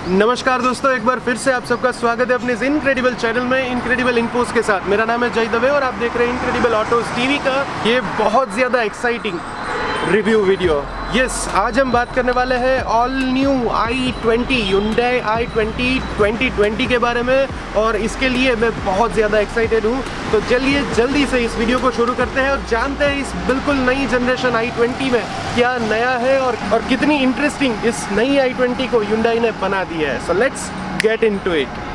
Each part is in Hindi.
नमस्कार दोस्तों, एक बार फिर से आप सबका स्वागत है अपने इस इनक्रेडिबल चैनल में इनक्रेडिबल इन्फोस के साथ। मेरा नाम है जय दवे और आप देख रहे हैं इनक्रेडिबल ऑटोज टीवी का ये बहुत ज़्यादा एक्साइटिंग रिव्यू वीडियो। यस, आज हम बात करने वाले हैं all new i20 Hyundai i20 2020 के बारे में और इसके लिए मैं बहुत ज़्यादा एक्साइटेड हूँ। तो चलिए जल्दी से इस वीडियो को शुरू करते हैं और जानते हैं इस बिल्कुल नई जनरेशन i20 में क्या नया है और कितनी इंटरेस्टिंग इस नई i20 को Hyundai ने बना दिया है। So let's get into it.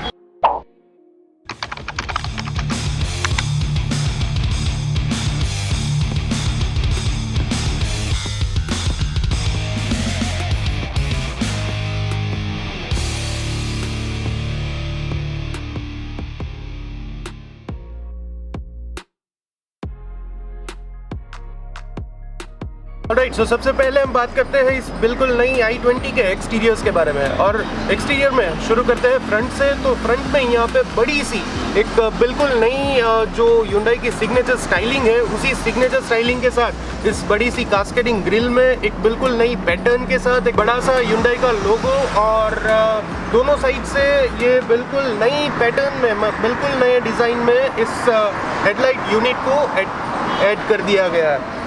Right, so सबसे पहले हम बात करते हैं इस बिल्कुल नई i20 के एक्सटीरियर्स के बारे में। और एक्सटीरियर में शुरू करते हैं फ्रंट से। तो फ्रंट में यहाँ पे बड़ी सी एक बिल्कुल नई जो Hyundai की सिग्नेचर स्टाइलिंग है, उसी सिग्नेचर स्टाइलिंग के साथ इस बड़ी सी कास्केडिंग ग्रिल में एक बिल्कुल नई पैटर्न के साथ एक बड़ा सा Hyundai का लोगो और दोनों साइड से ये बिल्कुल नई पैटर्न में, बिल्कुल नए डिज़ाइन में इस हेडलाइट यूनिट को ऐड कर दिया गया है।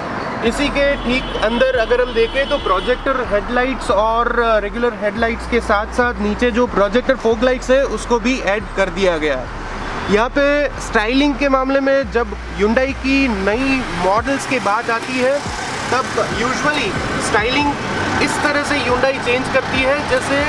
इसी के ठीक अंदर अगर हम देखें तो प्रोजेक्टर हेडलाइट्स और रेगुलर हेडलाइट्स के साथ साथ नीचे जो प्रोजेक्टर फॉग लाइट्स है उसको भी ऐड कर दिया गया है। यहाँ पे स्टाइलिंग के मामले में जब Hyundai की नई मॉडल्स की बात आती है तब यूजुअली स्टाइलिंग इस तरह से Hyundai चेंज करती है जैसे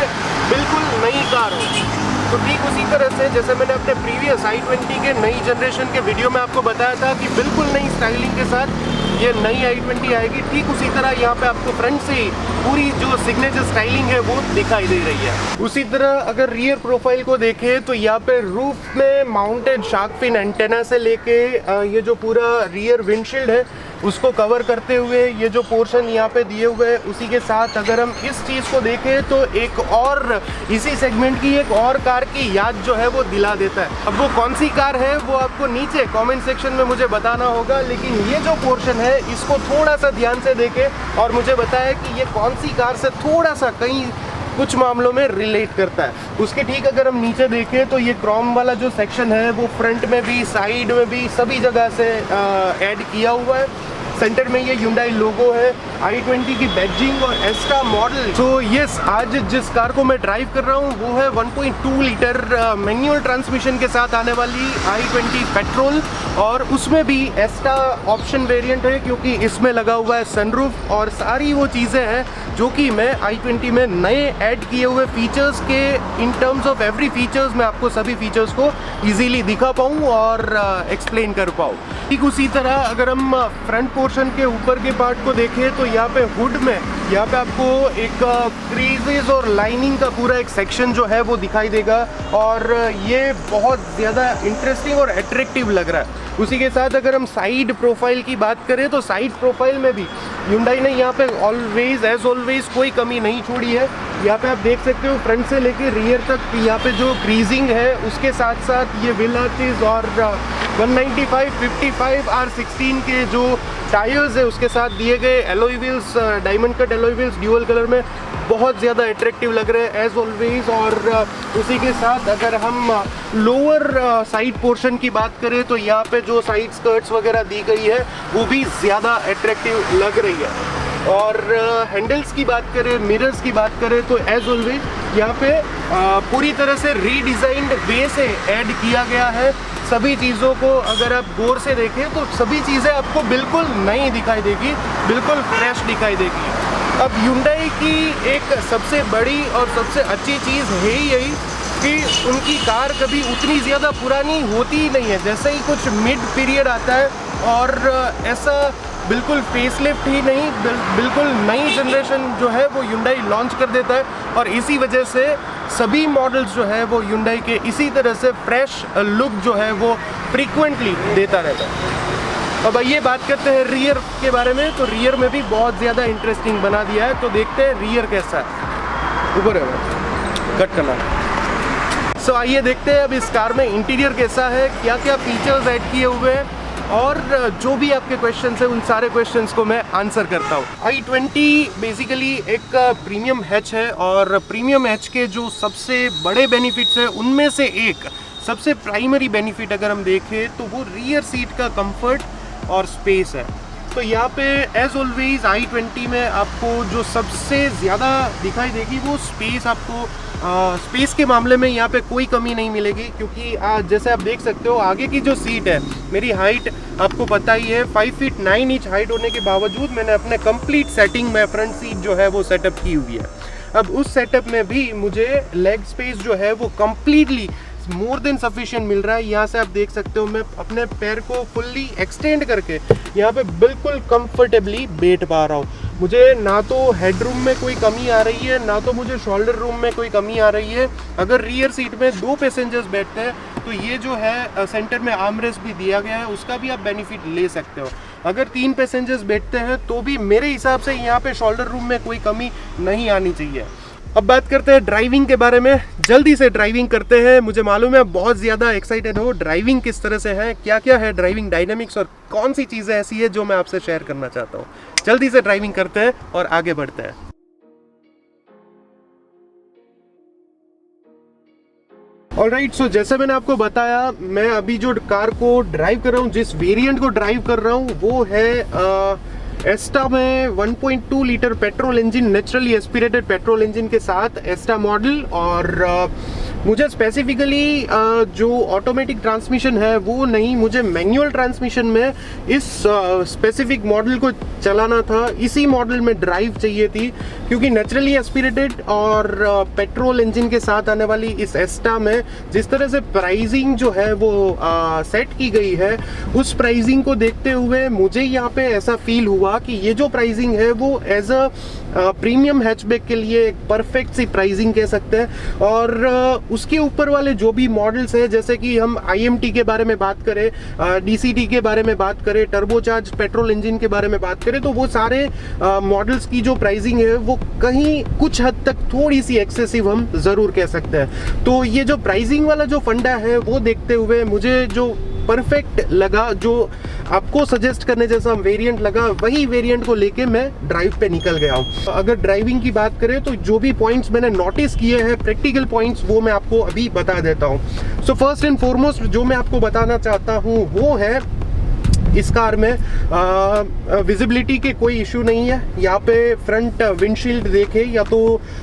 बिल्कुल नई कार हो। तो ठीक उसी तरह से जैसे मैंने अपने प्रीवियस i20 के नई जनरेशन के वीडियो में आपको बताया था कि बिल्कुल नई स्टाइलिंग के साथ ये नई i20 आएगी, ठीक उसी तरह यहाँ पे आपको फ्रंट से ही पूरी जो सिग्नेचर स्टाइलिंग है वो दिखाई दे रही है। उसी तरह अगर रियर प्रोफाइल को देखें तो यहाँ पे रूफ में माउंटेड शार्क फिन एंटेना से लेके ये जो पूरा रियर विंडशील्ड है उसको कवर करते हुए ये जो पोर्शन यहाँ पे दिए हुए हैं, उसी के साथ अगर हम इस चीज़ को देखें तो एक और इसी सेगमेंट की एक और कार की याद जो है वो दिला देता है। अब वो कौन सी कार है वो आपको नीचे कमेंट सेक्शन में मुझे बताना होगा, लेकिन ये जो पोर्शन है इसको थोड़ा सा ध्यान से देखें और मुझे बताएं कि ये कौन सी कार से थोड़ा सा कहीं कुछ मामलों में रिलेट करता है। उसके ठीक अगर हम नीचे देखें तो ये क्रोम वाला जो सेक्शन है वो फ्रंट में भी साइड में भी सभी जगह से ऐड किया हुआ है। सेंटर में ये Hyundai लोगो है, i20 की बैजिंग और एस्टा मॉडल। तो यस, आज जिस कार को मैं ड्राइव कर रहा हूँ वो है 1.2 लीटर मैनुअल ट्रांसमिशन के साथ आने वाली i20 पेट्रोल और उसमें भी एस्टा ऑप्शन वेरिएंट है क्योंकि इसमें लगा हुआ है सनरूफ और सारी वो चीज़ें हैं जो कि मैं i20 में नए ऐड किए हुए फीचर्स के in terms of every features मैं आपको सभी फीचर्स को इजीली दिखा पाऊँ और एक्सप्लेन कर पाऊँ। ठीक उसी तरह अगर हम फ्रंट पोर्शन के ऊपर के पार्ट को देखें तो यहाँ पे हुड में यहाँ पे आपको एक क्रीजेस और लाइनिंग का पूरा एक सेक्शन जो है वो दिखाई देगा और ये बहुत ज़्यादा इंटरेस्टिंग और अट्रैक्टिव लग रहा है। उसी के साथ अगर हम साइड प्रोफाइल की बात करें तो साइड प्रोफाइल में भी Hyundai ने यहाँ पे ऑलवेज कोई कमी नहीं छोड़ी है। यहाँ पे आप देख सकते हो फ्रंट से लेके रियर तक यहाँ पे जो क्रीजिंग है उसके साथ साथ ये व्हील आर्चेस और 195/55 R16 के जो टायर्स है उसके साथ दिए गए alloy wheels, diamond cut alloy wheels dual colour में बहुत ज़्यादा अट्रैक्टिव लग रहे हैं एज ऑलवेज। और उसी के साथ अगर हम लोअर साइड पोर्शन की बात करें तो यहाँ पे जो साइड स्कर्ट्स वगैरह दी गई है वो भी ज़्यादा अट्रैक्टिव लग रही है। और हैंडल्स की बात करें, मिरर्स की बात करें तो एज ऑलवेज यहाँ पे पूरी तरह से रीडिज़ाइंड वे से ऐड किया गया है। सभी चीज़ों को अगर आप गौर से देखें तो सभी चीज़ें आपको बिल्कुल नई दिखाई देगी, बिल्कुल फ्रेश दिखाई देगी। अब Hyundai की एक सबसे बड़ी और सबसे अच्छी चीज़ है यही कि उनकी कार कभी उतनी ज़्यादा पुरानी होती ही नहीं है। जैसे ही कुछ मिड पीरियड आता है और ऐसा बिल्कुल फेसलिफ्ट ही नहीं, बिल्कुल नई जनरेशन जो है वो Hyundai लॉन्च कर देता है और इसी वजह से सभी मॉडल्स जो है वो Hyundai के इसी तरह से फ्रेश लुक जो है वो फ्रीक्वेंटली देता रहता है। अब आइए बात करते हैं रियर के बारे में। तो रियर में भी बहुत ज़्यादा इंटरेस्टिंग बना दिया है। तो देखते हैं रियर कैसा है। ऊपर है कट करना। सो आइए देखते हैं अब इस कार में इंटीरियर कैसा है, क्या क्या फीचर्स ऐड किए हुए हैं। और जो भी आपके क्वेश्चंस हैं उन सारे क्वेश्चंस को मैं आंसर करता हूँ। i20 बेसिकली एक प्रीमियम हैच है और प्रीमियम हैच के जो सबसे बड़े बेनिफिट्स हैं उनमें से एक सबसे प्राइमरी बेनिफिट अगर हम देखें तो वो रियर सीट का कंफर्ट और स्पेस है। तो यहाँ पे एज ऑलवेज i20 में आपको जो सबसे ज़्यादा दिखाई देगी वो स्पेस। आपको स्पेस के मामले में यहाँ पे कोई कमी नहीं मिलेगी, क्योंकि जैसे आप देख सकते हो आगे की जो सीट है, मेरी हाइट आपको पता ही है 5 फीट 9 इंच हाइट होने के बावजूद मैंने अपने कंप्लीट सेटिंग में फ्रंट सीट जो है वो सेटअप की हुई है। अब उस सेटअप में भी मुझे लेग स्पेस जो है वो कम्प्लीटली मोर देन सफिशिएंट मिल रहा है। यहाँ से आप देख सकते हो मैं अपने पैर को फुल्ली एक्सटेंड करके यहाँ पे बिल्कुल कंफर्टेबली बैठ पा रहा हूँ। मुझे ना तो हेडरूम में कोई कमी आ रही है, ना तो मुझे शोल्डर रूम में कोई कमी आ रही है। अगर रियर सीट में 2 पैसेंजर्स बैठते हैं तो ये जो है सेंटर में आर्मरेस्ट भी दिया गया है, उसका भी आप बेनिफिट ले सकते हो। अगर 3 पैसेंजर्स बैठते हैं तो भी मेरे हिसाब से यहाँ पे शोल्डर रूम में कोई कमी नहीं आनी चाहिए। अब बात करते हैं ड्राइविंग के बारे में। जल्दी से ड्राइविंग करते हैं। मुझे मालूम है बहुत ज़्यादा एक्साइटेड हो ड्राइविंग किस तरह से है, क्या क्या है ड्राइविंग डायनामिक्स और कौन सी चीज़ें ऐसी है जो मैं आपसे शेयर करना चाहता हूँ। जल्दी से ड्राइविंग करते हैं और आगे बढ़ते हैं। ऑलराइट, सो जैसे मैंने आपको बताया, मैं अभी जो कार को ड्राइव कर रहा हूँ, जिस वेरिएंट को ड्राइव कर रहा हूँ वो है एस्टा में 1.2 litre petrol engine, naturally aspirated petrol engine के साथ एस्टा मॉडल। और मुझे स्पेसिफिकली जो ऑटोमेटिक ट्रांसमिशन है वो नहीं, मुझे मैनुअल ट्रांसमिशन में इस स्पेसिफिक मॉडल को चलाना था। इसी मॉडल में ड्राइव चाहिए थी, क्योंकि नेचुरली एस्पिरेटेड और पेट्रोल इंजन के साथ आने वाली इस एस्टा में जिस तरह से प्राइसिंग जो है वो सेट की गई है, उस प्राइसिंग को देखते हुए मुझे यहाँ पे ऐसा फील हुआ कि ये जो प्राइसिंग है वो एज अ प्रीमियम हैचबैक के लिए एक परफेक्ट सी प्राइसिंग कह सकते हैं। और उसके ऊपर वाले जो भी मॉडल्स हैं, जैसे कि हम IMT के बारे में बात करें, DCT के बारे में बात करें, टर्बोचार्ज पेट्रोल इंजन के बारे में बात करें, तो वो सारे मॉडल्स की जो प्राइसिंग है वो कहीं कुछ हद तक थोड़ी सी एक्सेसिव हम ज़रूर कह सकते हैं। तो ये जो प्राइसिंग वाला जो फंडा है वो देखते हुए मुझे जो परफेक्ट लगा, जो आपको सजेस्ट करने जैसा वेरिएंट लगा, वही वेरिएंट को लेके मैं ड्राइव पे निकल गया हूँ। अगर ड्राइविंग की बात करें तो जो भी पॉइंट्स मैंने नोटिस किए हैं, प्रैक्टिकल पॉइंट्स, वो मैं आपको अभी बता देता हूँ। सो फर्स्ट एंड फॉरमोस्ट जो मैं आपको बताना चाहता हूँ वो है इस कार में विजिबिलिटी के कोई इशू नहीं है। यहाँ पे फ्रंट विंडशील्ड देखे या तो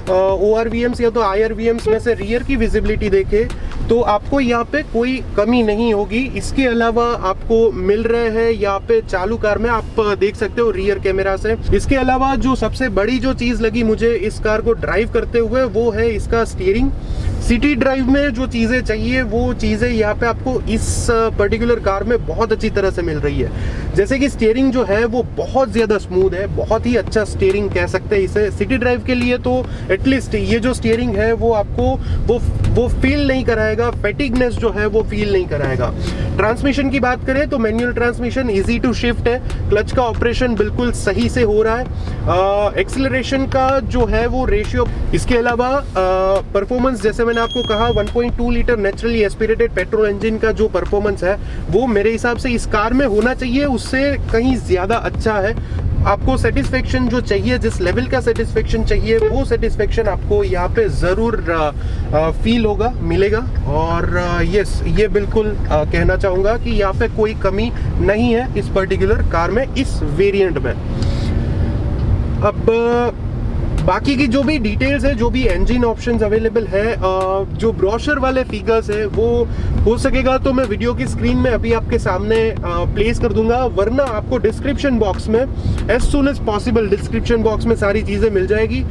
ORVMs या तो IRVMs में से रियर की विजिबिलिटी देखे तो आपको यहाँ पे कोई कमी नहीं होगी। इसके अलावा आपको मिल रहे हैं यहाँ पे चालू कार में, आप देख सकते हो रियर कैमरा से। इसके अलावा जो सबसे बड़ी जो चीज़ लगी मुझे इस कार को ड्राइव करते हुए वो है इसका स्टीयरिंग। सिटी ड्राइव में जो चीज़ें चाहिए वो चीज़ें यहाँ पे आपको इस पर्टिकुलर कार में बहुत अच्छी तरह से मिल रही है। जैसे कि स्टीयरिंग जो है वो बहुत ज़्यादा स्मूथ है, बहुत ही अच्छा स्टीयरिंग कह सकते हैं इसे सिटी ड्राइव के लिए। तो एटलीस्ट ये जो स्टीयरिंग है वो आपको वो फील नहीं कराएगा, फैटिगनेस जो है वो फील नहीं कराएगा। ट्रांसमिशन की बात करें तो manual transmission, easy to shift है, क्लच का ऑपरेशन बिल्कुल सही से हो रहा है, एक्सीलरेशन का जो है वो रेशियो। इसके अलावा परफॉर्मेंस, जैसे मैंने आपको कहा 1.2 litre naturally aspirated petrol engine का जो परफॉर्मेंस है वो मेरे हिसाब से इस कार में होना चाहिए, उससे कहीं ज़्यादा अच्छा है। आपको सेटिस्फेक्शन जो चाहिए, जिस लेवल का सेटिस्फेक्शन चाहिए, वो सेटिस्फेक्शन आपको यहाँ पे ज़रूर फील होगा, मिलेगा। और यस, ये बिल्कुल कहना चाहूँगा कि यहाँ पे कोई कमी नहीं है इस पर्टिकुलर कार में, इस वेरिएंट में। अब बाकी की जो भी डिटेल्स है, जो भी इंजन ऑप्शंस अवेलेबल है, जो ब्रोशर वाले फिगर्स है, वो हो सकेगा तो मैं वीडियो की स्क्रीन में अभी आपके सामने प्लेस कर दूंगा, वरना आपको डिस्क्रिप्शन बॉक्स में as soon as possible description box में सारी चीज़ें मिल जाएगी।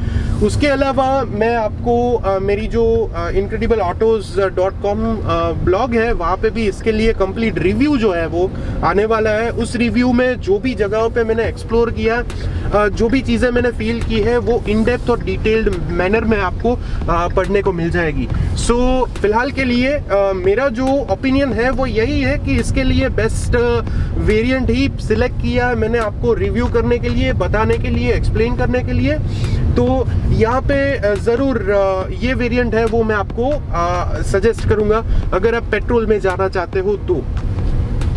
उसके अलावा मैं आपको मेरी जो incredibleautos.com ब्लॉग है, वहाँ पे भी इसके लिए कंप्लीट रिव्यू जो है वो आने वाला है। उस रिव्यू में जो भी जगहों पे मैंने एक्सप्लोर किया, जो भी चीज़ें मैंने फील की है, वो इन डेप्थ और डिटेल्ड मैनर में आपको पढ़ने को मिल जाएगी। सो फिलहाल के लिए मेरा जो ओपिनियन है वो यही है कि इसके लिए बेस्ट वेरिएंट ही सिलेक्ट किया है मैंने, आपको रिव्यू करने के लिए, बताने के लिए, एक्सप्लेन करने के लिए। तो यहाँ पे ज़रूर ये वेरिएंट है वो मैं आपको सजेस्ट करूँगा अगर आप पेट्रोल में जाना चाहते हो तो।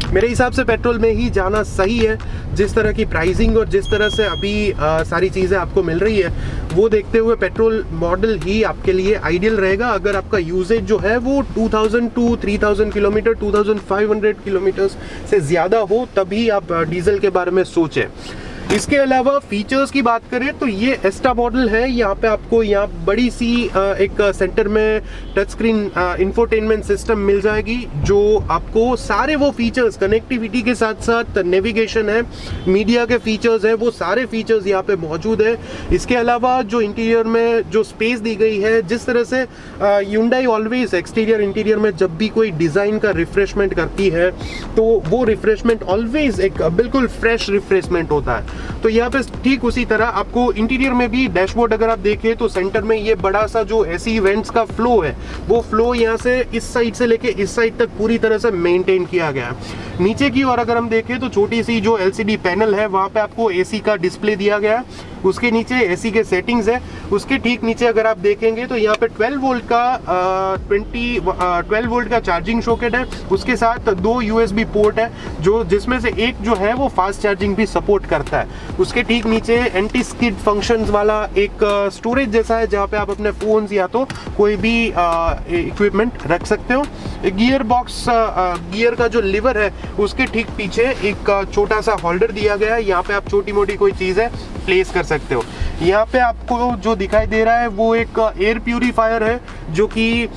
मेरे हिसाब से पेट्रोल में ही जाना सही है। जिस तरह की प्राइसिंग और जिस तरह से अभी सारी चीज़ें आपको मिल रही है, वो देखते हुए पेट्रोल मॉडल ही आपके लिए आइडियल रहेगा। अगर आपका यूजेज जो है वो 2000 टू 3000 किलोमीटर, 2500 किलोमीटर से ज़्यादा हो, तभी आप डीजल के बारे में सोचें। इसके अलावा फीचर्स की बात करें तो ये एस्टा मॉडल है। यहाँ पे आपको यहाँ बड़ी सी एक सेंटर में टच स्क्रीन इंफोटेनमेंट सिस्टम मिल जाएगी, जो आपको सारे वो फीचर्स, कनेक्टिविटी के साथ साथ नेविगेशन है, मीडिया के फीचर्स है, वो सारे फीचर्स यहाँ पे मौजूद है। इसके अलावा जो इंटीरियर में जो स्पेस दी गई है, जिस तरह से Hyundai ऑलवेज एक्सटीरियर इंटीरियर में जब भी कोई डिज़ाइन का रिफ्रेशमेंट करती है, तो वो रिफ्रेशमेंट ऑलवेज एक बिल्कुल फ्रेश रिफ्रेशमेंट होता है। तो यहाँ पे ठीक उसी तरह आपको इंटीरियर में भी डैशबोर्ड अगर आप देखें तो सेंटर में ये बड़ा सा जो एसी इवेंट्स का फ्लो है, वो फ्लो यहाँ से इस साइड से लेके इस साइड तक पूरी तरह से मेंटेन किया गया है। नीचे की ओर अगर हम देखें तो छोटी सी जो LCD पैनल है, वहाँ पे आपको AC का डिस्प्ले दिया गया है। उसके नीचे AC के सेटिंग्स है। उसके ठीक नीचे अगर आप देखेंगे तो यहाँ पे 12 वोल्ट का चार्जिंग सॉकेट है। उसके साथ 2 USB पोर्ट है, जो जिसमें से एक जो है वो फास्ट चार्जिंग भी सपोर्ट करता है। उसके ठीक नीचे एंटी स्किड फंक्शंस वाला एक स्टोरेज जैसा है, जहाँ पे आप अपने फोन्स या तो कोई भी इक्विपमेंट रख सकते हो। गियर बॉक्स, गियर का जो लिवर है उसके ठीक पीछे एक छोटा सा होल्डर दिया गया है। यहाँ पे आप छोटी मोटी कोई चीज़ें प्लेस कर सकते हो। यहाँ पे आपको जो दिखाई दे रहा है वो एक एयर प्यूरीफायर है, जो कि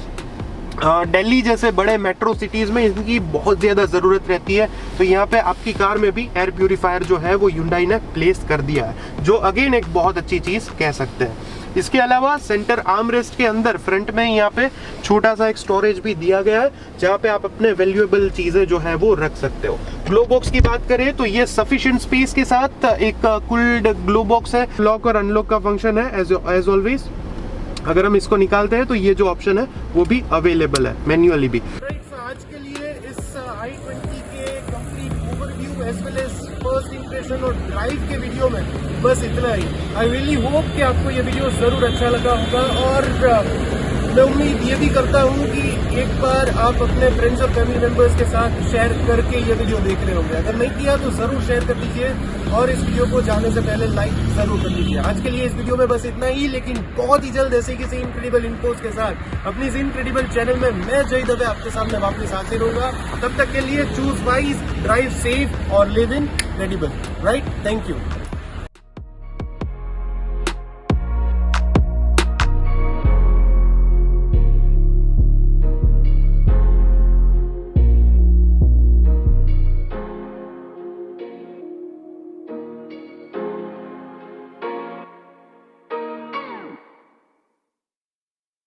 दिल्ली जैसे बड़े मेट्रो सिटीज़ में इनकी बहुत ज़्यादा ज़रूरत रहती है। तो यहाँ पे आपकी कार में भी एयर प्यूरीफायर जो है वो Hyundai ने प्लेस कर दिया है, जो अगेन एक बहुत अच्छी चीज़ कह सकते हैं। इसके अलावा सेंटर आर्म रेस्ट के अंदर फ्रंट में यहाँ पे छोटा सा एक स्टोरेज भी दिया गया है, जहाँ पे आप अपने वैल्यूएबल चीज़ें जो है वो रख सकते हो। ग्लो बॉक्स की बात करें तो ये सफिशिएंट स्पेस के साथ एक कूल्ड ग्लो बॉक्स है। लॉक और अनलॉक का फंक्शन है एज ऑलवेज। अगर हम इसको निकालते हैं तो ये जो ऑप्शन है वो भी अवेलेबल है, मैन्युअली भी। आज के लिए इस i20 के complete overview as well as first impression और ड्राइव के वीडियो में बस इतना ही। आई रियली होप कि आपको ये वीडियो जरूर अच्छा लगा होगा, और मैं उम्मीद ये भी करता हूँ कि एक बार आप अपने फ्रेंड्स और फैमिली मेंबर्स के साथ शेयर करके ये वीडियो देख रहे होंगे। अगर नहीं किया तो जरूर शेयर कर दीजिए, और इस वीडियो को जाने से पहले लाइक जरूर कर दीजिए। आज के लिए इस वीडियो में बस इतना ही, लेकिन बहुत ही जल्द ऐसे किसी इनक्रेडिबल इन्फोस के साथ अपनी इस इनक्रेडिबल चैनल में मैं जय दवे आपके सामने वापस हाजिर होगा। तब तक के लिए चूज वाइज, ड्राइव सेफ और live in credible. Right, thank you.